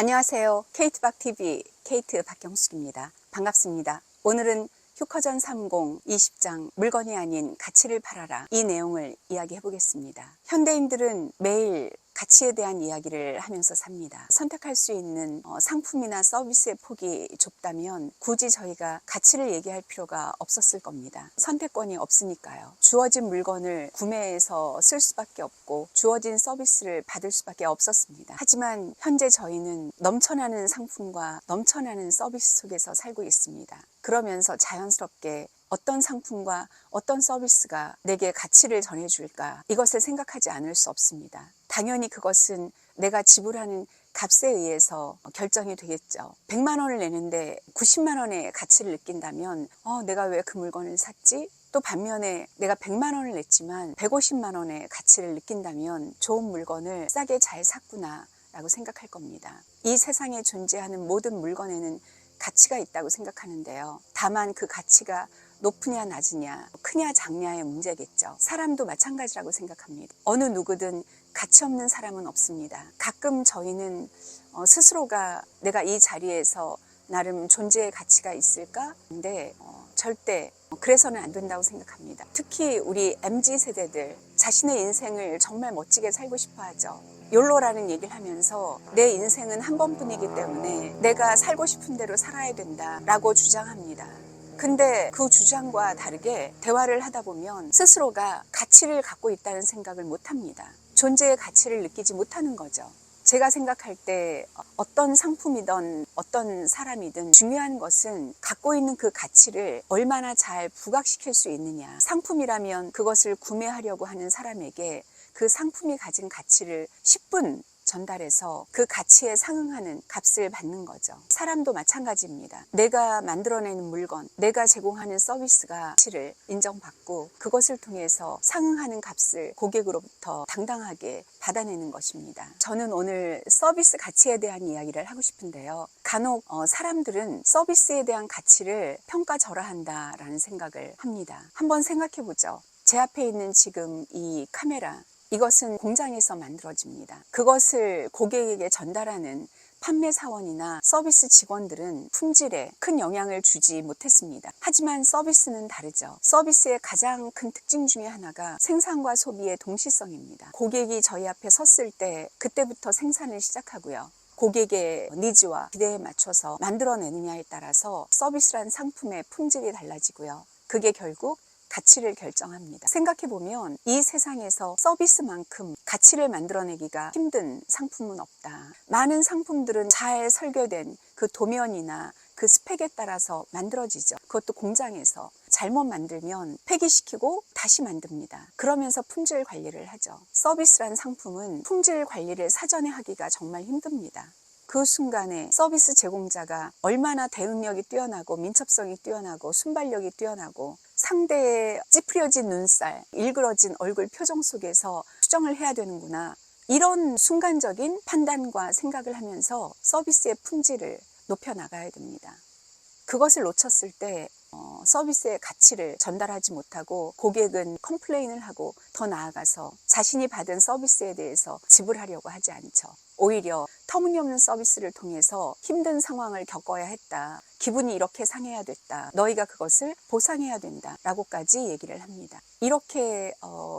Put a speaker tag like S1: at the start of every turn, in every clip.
S1: 안녕하세요. 케이트박TV 케이트 박경숙입니다. 반갑습니다. 오늘은 휴커전 30 20장 물건이 아닌 가치를 팔아라, 이 내용을 이야기해 보겠습니다. 현대인들은 매일 가치에 대한 이야기를 하면서 삽니다. 선택할 수 있는 상품이나 서비스의 폭이 좁다면 굳이 저희가 가치를 얘기할 필요가 없었을 겁니다. 선택권이 없으니까요. 주어진 물건을 구매해서 쓸 수밖에 없고 주어진 서비스를 받을 수밖에 없었습니다. 하지만 현재 저희는 넘쳐나는 상품과 넘쳐나는 서비스 속에서 살고 있습니다. 그러면서 자연스럽게 어떤 상품과 어떤 서비스가 내게 가치를 전해줄까, 이것을 생각하지 않을 수 없습니다. 당연히 그것은 내가 지불하는 값에 의해서 결정이 되겠죠. 100만 원을 내는데 90만 원의 가치를 느낀다면 내가 왜 그 물건을 샀지? 또 반면에 내가 100만 원을 냈지만 150만 원의 가치를 느낀다면 좋은 물건을 싸게 잘 샀구나 라고 생각할 겁니다. 이 세상에 존재하는 모든 물건에는 가치가 있다고 생각하는데요. 다만 그 가치가 높으냐 낮으냐, 크냐 작냐의 문제겠죠. 사람도 마찬가지라고 생각합니다. 어느 누구든 가치 없는 사람은 없습니다. 가끔 저희는 스스로가 내가 이 자리에서 나름 존재의 가치가 있을까? 근데 절대 그래서는 안 된다고 생각합니다. 특히 우리 MZ세대들, 자신의 인생을 정말 멋지게 살고 싶어 하죠. 욜로라는 얘기를 하면서 내 인생은 한 번뿐이기 때문에 내가 살고 싶은 대로 살아야 된다라고 주장합니다. 근데 그 주장과 다르게 대화를 하다 보면 스스로가 가치를 갖고 있다는 생각을 못합니다. 존재의 가치를 느끼지 못하는 거죠. 제가 생각할 때 어떤 상품이든 어떤 사람이든 중요한 것은 갖고 있는 그 가치를 얼마나 잘 부각시킬 수 있느냐. 상품이라면 그것을 구매하려고 하는 사람에게 그 상품이 가진 가치를 10분 전달해서 그 가치에 상응하는 값을 받는 거죠. 사람도 마찬가지입니다. 내가 만들어내는 물건, 내가 제공하는 서비스가 가치를 인정받고 그것을 통해서 상응하는 값을 고객으로부터 당당하게 받아내는 것입니다. 저는 오늘 서비스 가치에 대한 이야기를 하고 싶은데요. 간혹 사람들은 서비스에 대한 가치를 평가절하한다라는 생각을 합니다. 한번 생각해 보죠. 제 앞에 있는 지금 이 카메라, 이것은 공장에서 만들어집니다. 그것을 고객에게 전달하는 판매사원이나 서비스 직원들은 품질에 큰 영향을 주지 못했습니다. 하지만 서비스는 다르죠. 서비스의 가장 큰 특징 중에 하나가 생산과 소비의 동시성입니다. 고객이 저희 앞에 섰을 때 그때부터 생산을 시작하고요. 고객의 니즈와 기대에 맞춰서 만들어내느냐에 따라서 서비스란 상품의 품질이 달라지고요. 그게 결국 가치를 결정합니다. 생각해보면 이 세상에서 서비스만큼 가치를 만들어내기가 힘든 상품은 없다. 많은 상품들은 잘 설계된 그 도면이나 그 스펙에 따라서 만들어지죠. 그것도 공장에서 잘못 만들면 폐기시키고 다시 만듭니다. 그러면서 품질 관리를 하죠. 서비스란 상품은 품질 관리를 사전에 하기가 정말 힘듭니다. 그 순간에 서비스 제공자가 얼마나 대응력이 뛰어나고 민첩성이 뛰어나고 순발력이 뛰어나고 상대의 찌푸려진 눈살, 일그러진 얼굴 표정 속에서 수정을 해야 되는구나. 이런 순간적인 판단과 생각을 하면서 서비스의 품질을 높여나가야 됩니다. 그것을 놓쳤을 때 서비스의 가치를 전달하지 못하고 고객은 컴플레인을 하고 더 나아가서 자신이 받은 서비스에 대해서 지불하려고 하지 않죠. 오히려 터무니없는 서비스를 통해서 힘든 상황을 겪어야 했다. 기분이 이렇게 상해야 됐다. 너희가 그것을 보상해야 된다. 라고까지 얘기를 합니다. 이렇게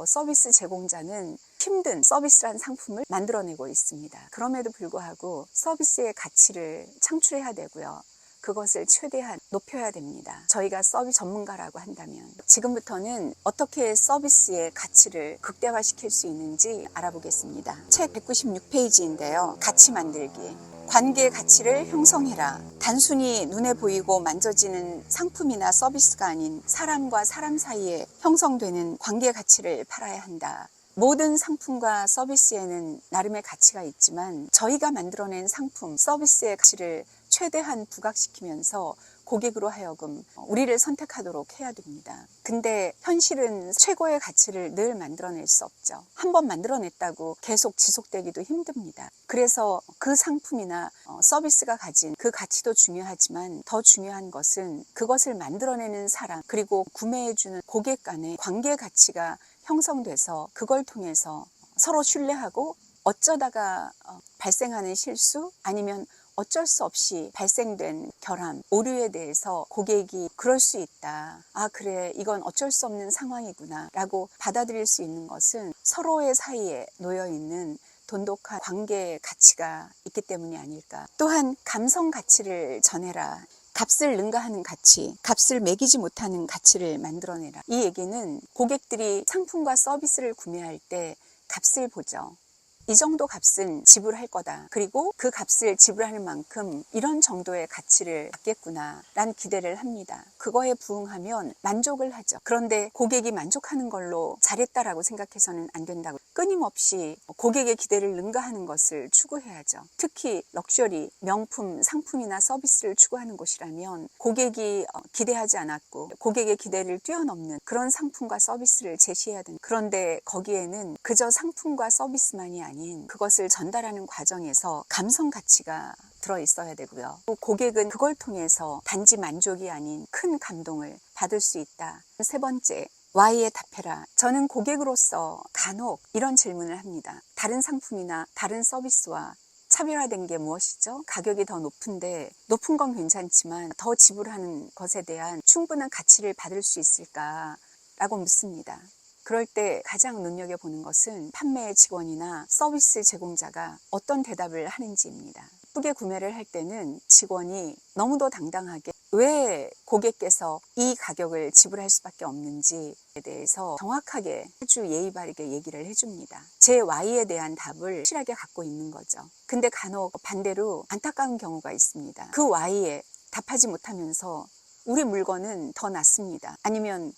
S1: 서비스 제공자는 힘든 서비스란 상품을 만들어내고 있습니다. 그럼에도 불구하고 서비스의 가치를 창출해야 되고요. 그것을 최대한 높여야 됩니다. 저희가 서비스 전문가라고 한다면 지금부터는 어떻게 서비스의 가치를 극대화시킬 수 있는지 알아보겠습니다. 책 196페이지인데요. 가치 만들기. 관계의 가치를 형성해라. 단순히 눈에 보이고 만져지는 상품이나 서비스가 아닌 사람과 사람 사이에 형성되는 관계 가치를 팔아야 한다. 모든 상품과 서비스에는 나름의 가치가 있지만 저희가 만들어낸 상품, 서비스의 가치를 최대한 부각시키면서 고객으로 하여금 우리를 선택하도록 해야 됩니다. 근데 현실은 최고의 가치를 늘 만들어낼 수 없죠. 한번 만들어냈다고 계속 지속되기도 힘듭니다. 그래서 그 상품이나 서비스가 가진 그 가치도 중요하지만 더 중요한 것은 그것을 만들어내는 사람, 그리고 구매해주는 고객 간의 관계 가치가 형성돼서 그걸 통해서 서로 신뢰하고 어쩌다가 발생하는 실수 아니면 어쩔 수 없이 발생된 결함, 오류에 대해서 고객이 그럴 수 있다. 아, 그래, 이건 어쩔 수 없는 상황이구나 라고 받아들일 수 있는 것은 서로의 사이에 놓여 있는 돈독한 관계의 가치가 있기 때문이 아닐까. 또한 감성 가치를 전해라. 값을 능가하는 가치, 값을 매기지 못하는 가치를 만들어내라. 이 얘기는 고객들이 상품과 서비스를 구매할 때 값을 보죠. 이 정도 값은 지불할 거다. 그리고 그 값을 지불하는 만큼 이런 정도의 가치를 받겠구나 라는 기대를 합니다. 그거에 부응하면 만족을 하죠. 그런데 고객이 만족하는 걸로 잘했다라고 생각해서는 안 된다고. 끊임없이 고객의 기대를 능가하는 것을 추구해야죠. 특히 럭셔리, 명품, 상품이나 서비스를 추구하는 곳이라면 고객이 기대하지 않았고 고객의 기대를 뛰어넘는 그런 상품과 서비스를 제시해야 된다. 그런데 거기에는 그저 상품과 서비스만이 아닌 그것을 전달하는 과정에서 감성 가치가 들어있어야 되고요. 또 고객은 그걸 통해서 단지 만족이 아닌 큰 감동을 받을 수 있다. 세 번째, Y에 답해라. 저는 고객으로서 간혹 이런 질문을 합니다. 다른 상품이나 다른 서비스와 차별화된 게 무엇이죠? 가격이 더 높은데 높은 건 괜찮지만 더 지불하는 것에 대한 충분한 가치를 받을 수 있을까? 라고 묻습니다. 그럴 때 가장 눈여겨보는 것은 판매 직원이나 서비스 제공자가 어떤 대답을 하는지입니다. 예쁘게 구매를 할 때는 직원이 너무도 당당하게 왜 고객께서 이 가격을 지불할 수밖에 없는지에 대해서 정확하게 아주 예의 바르게 얘기를 해줍니다. 제 Y에 대한 답을 확실하게 갖고 있는 거죠. 근데 간혹 반대로 안타까운 경우가 있습니다. 그 Y에 답하지 못하면서 우리 물건은 더 낫습니다. 아니면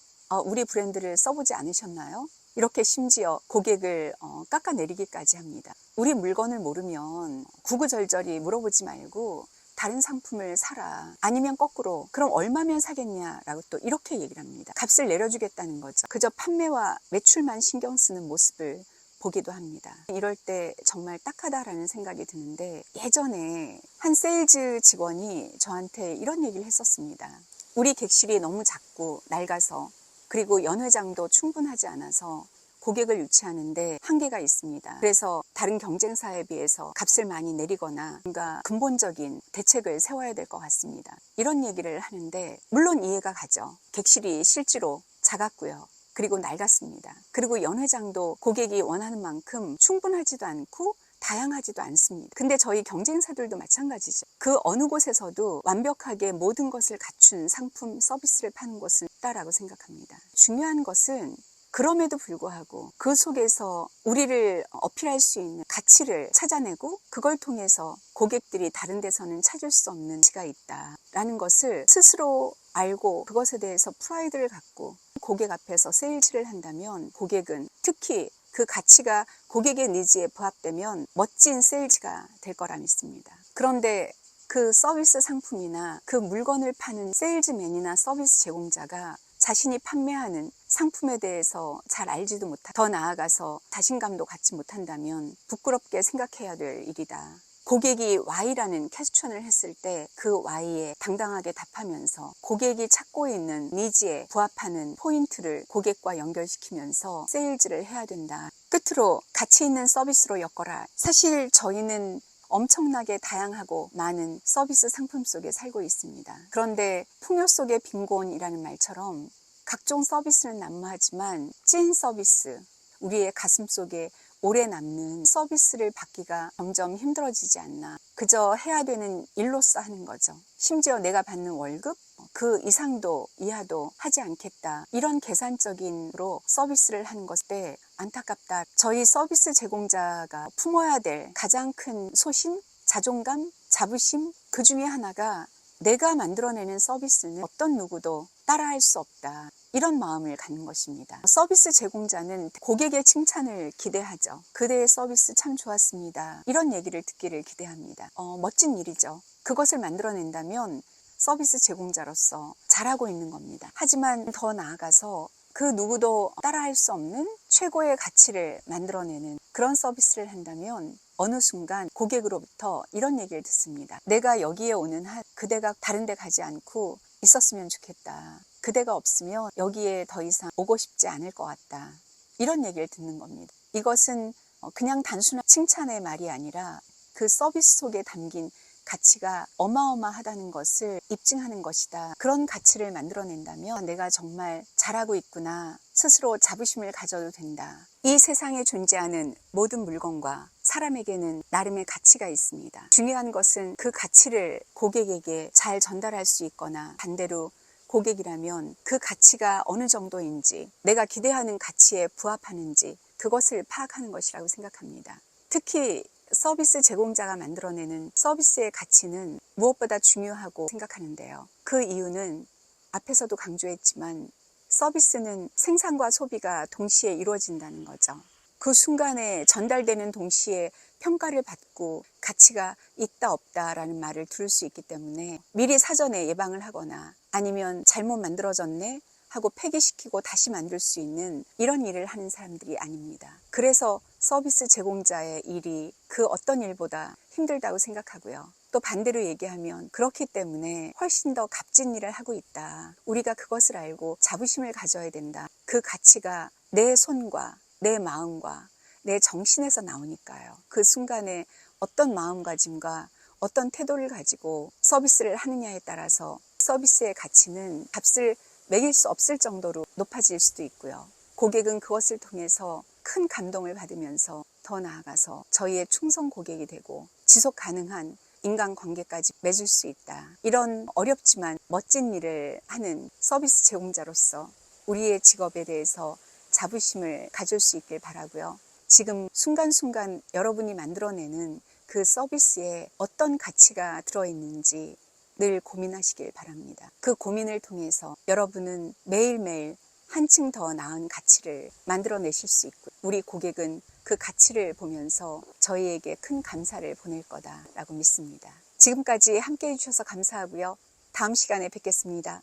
S1: 우리 브랜드를 써보지 않으셨나요? 이렇게 심지어 고객을 깎아내리기까지 합니다. 우리 물건을 모르면 구구절절히 물어보지 말고 다른 상품을 사라. 아니면 거꾸로 그럼 얼마면 사겠냐라고 또 이렇게 얘기를 합니다. 값을 내려주겠다는 거죠. 그저 판매와 매출만 신경 쓰는 모습을 보기도 합니다. 이럴 때 정말 딱하다라는 생각이 드는데 예전에 한 세일즈 직원이 저한테 이런 얘기를 했었습니다. 우리 객실이 너무 작고 낡아서 그리고 연회장도 충분하지 않아서 고객을 유치하는데 한계가 있습니다. 그래서 다른 경쟁사에 비해서 값을 많이 내리거나 뭔가 근본적인 대책을 세워야 될 것 같습니다. 이런 얘기를 하는데 물론 이해가 가죠. 객실이 실제로 작았고요. 그리고 낡았습니다. 그리고 연회장도 고객이 원하는 만큼 충분하지도 않고 다양하지도 않습니다. 근데 저희 경쟁사들도 마찬가지죠. 그 어느 곳에서도 완벽하게 모든 것을 갖춘 상품, 서비스를 파는 곳은 없다라고 생각합니다. 중요한 것은 그럼에도 불구하고 그 속에서 우리를 어필할 수 있는 가치를 찾아내고 그걸 통해서 고객들이 다른 데서는 찾을 수 없는 가치가 있다라는 것을 스스로 알고 그것에 대해서 프라이드를 갖고 고객 앞에서 세일즈를 한다면 고객은 특히 그 가치가 고객의 니즈에 부합되면 멋진 세일즈가 될 거라 믿습니다. 그런데 그 서비스 상품이나 그 물건을 파는 세일즈맨이나 서비스 제공자가 자신이 판매하는 상품에 대해서 잘 알지도 못하고 더 나아가서 자신감도 갖지 못한다면 부끄럽게 생각해야 될 일이다. 고객이 Y라는 퀘스천을 했을 때 그 Y에 당당하게 답하면서 고객이 찾고 있는 니즈에 부합하는 포인트를 고객과 연결시키면서 세일즈를 해야 된다. 끝으로 가치 있는 서비스로 엮어라. 사실 저희는 엄청나게 다양하고 많은 서비스 상품 속에 살고 있습니다. 그런데 풍요 속의 빈곤이라는 말처럼 각종 서비스는 난무하지만 찐 서비스, 우리의 가슴 속에 오래 남는 서비스를 받기가 점점 힘들어지지 않나. 그저 해야 되는 일로서 하는 거죠. 심지어 내가 받는 월급 그 이상도 이하도 하지 않겠다. 이런 계산적인으로 서비스를 하는 것에 안타깝다. 저희 서비스 제공자가 품어야 될 가장 큰 소신, 자존감, 자부심 그 중에 하나가 내가 만들어내는 서비스는 어떤 누구도 따라할 수 없다. 이런 마음을 갖는 것입니다. 서비스 제공자는 고객의 칭찬을 기대하죠. 그대의 서비스 참 좋았습니다. 이런 얘기를 듣기를 기대합니다. 멋진 일이죠. 그것을 만들어낸다면 서비스 제공자로서 잘하고 있는 겁니다. 하지만 더 나아가서 그 누구도 따라할 수 없는 최고의 가치를 만들어내는 그런 서비스를 한다면 어느 순간 고객으로부터 이런 얘기를 듣습니다. 내가 여기에 오는 한 그대가 다른 데 가지 않고 있었으면 좋겠다. 그대가 없으면 여기에 더 이상 오고 싶지 않을 것 같다. 이런 얘기를 듣는 겁니다. 이것은 그냥 단순한 칭찬의 말이 아니라 그 서비스 속에 담긴 가치가 어마어마하다는 것을 입증하는 것이다. 그런 가치를 만들어낸다면 내가 정말 잘하고 있구나. 스스로 자부심을 가져도 된다. 이 세상에 존재하는 모든 물건과 사람에게는 나름의 가치가 있습니다. 중요한 것은 그 가치를 고객에게 잘 전달할 수 있거나 반대로 고객이라면 그 가치가 어느 정도인지 내가 기대하는 가치에 부합하는지 그것을 파악하는 것이라고 생각합니다. 특히 서비스 제공자가 만들어내는 서비스의 가치는 무엇보다 중요하고 생각하는데요. 그 이유는 앞에서도 강조했지만 서비스는 생산과 소비가 동시에 이루어진다는 거죠. 그 순간에 전달되는 동시에 평가를 받고 가치가 있다 없다라는 말을 들을 수 있기 때문에 미리 사전에 예방을 하거나 아니면 잘못 만들어졌네 하고 폐기시키고 다시 만들 수 있는 이런 일을 하는 사람들이 아닙니다. 그래서 서비스 제공자의 일이 그 어떤 일보다 힘들다고 생각하고요. 또 반대로 얘기하면 그렇기 때문에 훨씬 더 값진 일을 하고 있다. 우리가 그것을 알고 자부심을 가져야 된다. 그 가치가 내 손과 내 마음과 내 정신에서 나오니까요. 그 순간에 어떤 마음가짐과 어떤 태도를 가지고 서비스를 하느냐에 따라서 서비스의 가치는 값을 매길 수 없을 정도로 높아질 수도 있고요. 고객은 그것을 통해서 큰 감동을 받으면서 더 나아가서 저희의 충성 고객이 되고 지속 가능한 인간관계까지 맺을 수 있다. 이런 어렵지만 멋진 일을 하는 서비스 제공자로서 우리의 직업에 대해서 자부심을 가질 수 있길 바라고요. 지금 순간순간 여러분이 만들어내는 그 서비스에 어떤 가치가 들어있는지 늘 고민하시길 바랍니다. 그 고민을 통해서 여러분은 매일매일 한층 더 나은 가치를 만들어내실 수 있고 우리 고객은 그 가치를 보면서 저희에게 큰 감사를 보낼 거다라고 믿습니다. 지금까지 함께해 주셔서 감사하고요. 다음 시간에 뵙겠습니다.